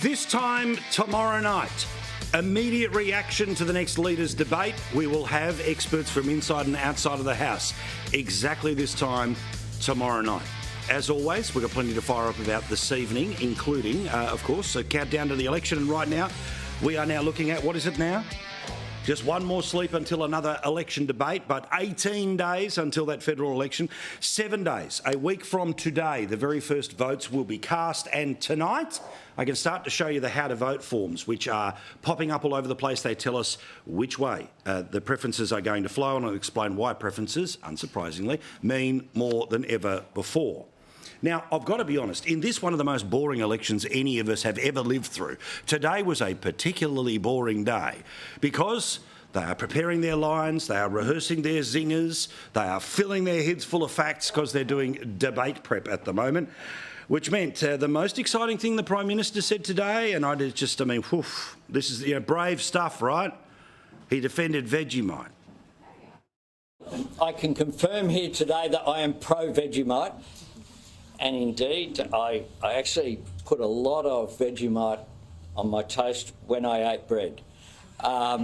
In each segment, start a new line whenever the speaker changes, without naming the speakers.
This time tomorrow night, immediate reaction to the next leaders' debate. We will have experts from inside and outside of the House exactly this time tomorrow night. As always, we've got plenty to fire up about this evening, including, of course, a countdown to the election. And right now, we are now looking at, what is it now? Just one more sleep until another election debate, but 18 days until that federal election. 7 days, a week from today, the very first votes will be cast. And tonight, I can start to show you the how to vote forms, which are popping up all over the place. They tell us which way the preferences are going to flow, and I'll explain why preferences, unsurprisingly, mean more than ever before. Now, I've got to be honest, in this one of the most boring elections any of us have ever lived through, today was a particularly boring day because they are preparing their lines, they are rehearsing their zingers, they are filling their heads full of facts because they're doing debate prep at the moment, which meant the most exciting thing the Prime Minister said today, and this is brave stuff, right? He defended Vegemite.
I can confirm here today that I am pro-Vegemite. And indeed, I actually put a lot of Vegemite on my toast when I ate bread. I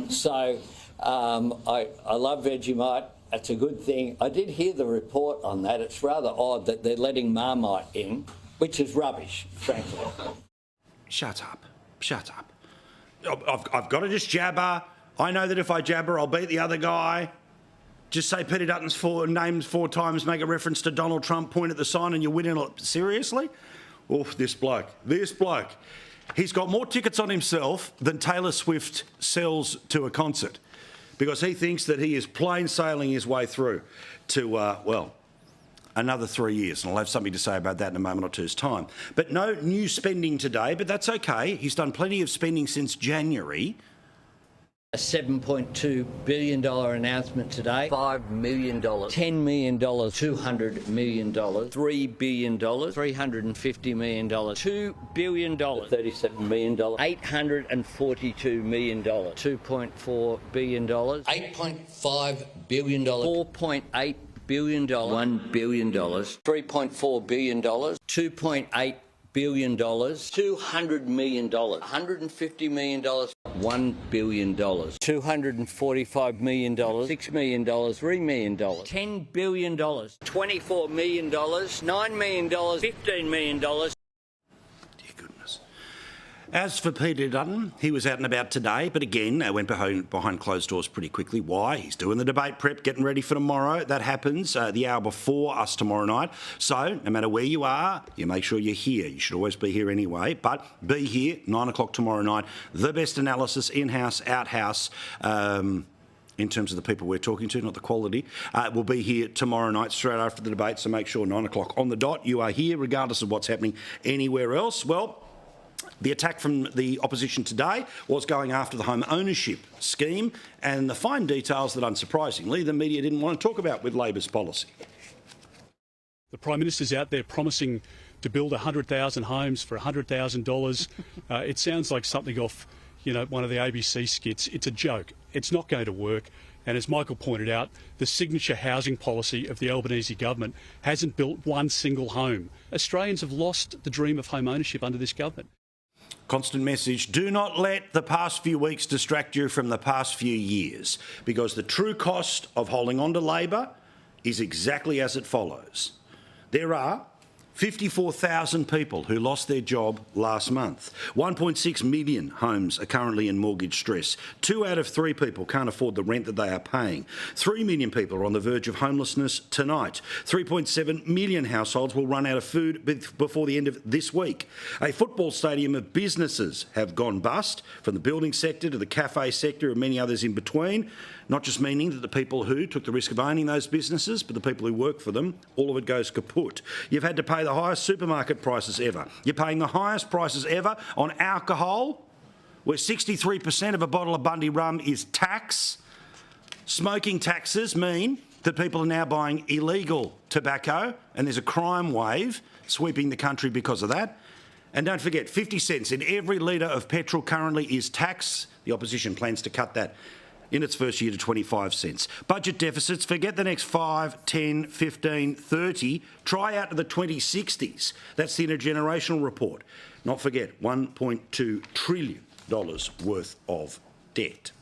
love Vegemite. It's a good thing. I did hear the report on that. It's rather odd that they're letting Marmite in, which is rubbish, frankly.
Shut up. Shut up. I've got to just jabber. I know that if I jabber, I'll beat the other guy. Just say Peter Dutton's names 4 times, make a reference to Donald Trump, point at the sign and you're winning. Seriously? Oof, this bloke. He's got more tickets on himself than Taylor Swift sells to a concert because he thinks that he is plain sailing his way through to, another 3 years. And I'll have something to say about that in a moment or two's time. But no new spending today, but that's okay. He's done plenty of spending since January.
A $7.2 billion announcement today. $5 million. $10 million. $200 million. $3 billion. $350 million. $2 billion. $37 million. $842 million. $2.4 billion. $8.5 billion. $4.8 billion. $1 billion. $3.4 billion. $2.8 billion. $200 million. $150 million. $1 billion. $245 million. $6 million. $3 million. $10 billion. $24 million. $9 million. $15 million. Dear
goodness. As for Peter Dutton, he was out and about today, but again, went behind closed doors pretty quickly. Why? He's doing the debate prep, getting ready for tomorrow. That happens the hour before us tomorrow night. So no matter where you are, you make sure you're here. You should always be here anyway, but be here, 9 o'clock tomorrow night. The best analysis, in-house, out-house, in terms of the people we're talking to, not the quality. We'll be here tomorrow night, straight after the debate, so make sure 9 o'clock on the dot. You are here, regardless of what's happening anywhere else. Well, the attack from the opposition today was going after the home ownership scheme and the fine details that, unsurprisingly, the media didn't want to talk about with Labor's policy.
The Prime Minister's out there promising to build 100,000 homes for $100,000. It sounds like something off, one of the ABC skits. It's a joke. It's not going to work. And as Michael pointed out, the signature housing policy of the Albanese government hasn't built one single home. Australians have lost the dream of home ownership under this government.
Constant message, do not let the past few weeks distract you from the past few years, because the true cost of holding on to Labor is exactly as it follows. There are 54,000 people who lost their job last month. 1.6 million homes are currently in mortgage stress. 2 out of 3 people can't afford the rent that they are paying. 3 million people are on the verge of homelessness tonight. 3.7 million households will run out of food before the end of this week. A football stadium of businesses have gone bust, from the building sector to the cafe sector and many others in between. Not just meaning that the people who took the risk of owning those businesses, but the people who work for them, all of it goes kaput. You've had to pay the highest supermarket prices ever. You're paying the highest prices ever on alcohol, where 63% of a bottle of Bundy rum is tax. Smoking taxes mean that people are now buying illegal tobacco, and there's a crime wave sweeping the country because of that. And don't forget, 50 cents in every litre of petrol currently is tax. The opposition plans to cut that in its first year to 25 cents. Budget deficits, forget the next 5, 10, 15, 30. Try out to the 2060s. That's the intergenerational report. not forget, $1.2 trillion worth of debt.